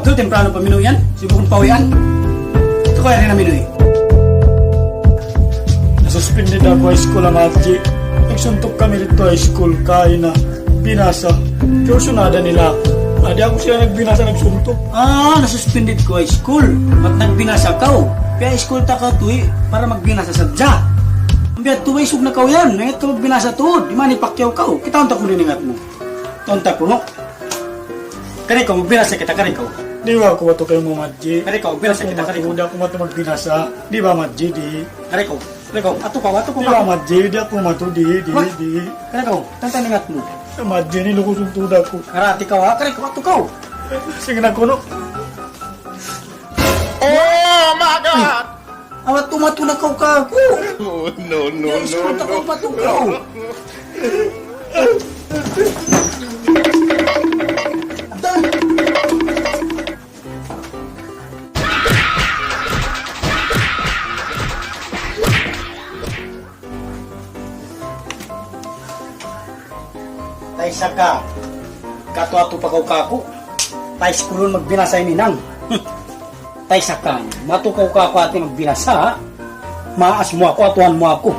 tawag to, temprano pa minuyan. Sibukong pawian. Ito kaya rin na minuy. Nasuspended ako high school ang Adji. Nagsuntok kami dito high school. Kain na. Binasa. Kursunada nila ako. Adi ako sila nagbinasa nagsuntok. Nasuspended ko high school. Ba't nagbinasa ka o? Kaya high school ta ka to para magbinasa sa dya. Ang biya to isog na ka yan. Ngayon ka magbinasa to. Di man ipakyaw ka o. Kita unta ko riningat mo. Tonta ko no. Kani ka magbinasa kita kani ka o. Di ba ako mato kayo mo, Madji? Kani ka magbinasa kita kani ka. Di ako mato magbinasa. Di ba, Madji? Di. Kani ka o. Kani ka o. Ato ka. Di ba, Madji? Di ako mato. Di. Kani ka o. Tanta ningat mo. Madji, nilukusong tuda ko. Karati ka ha. Kani ka. Ato ka o. Sige na ko, no? Oh my God! Awat tumatuna ka ka ako. Oh, no, no, High school ta ka patukaw. Taisa ka. Kato-ato pa kako. Tais kulon magbinasa ninang. Taisa ka. Matukaw kako ati magbinasa ha. Maas mo ako, atuan mo ako.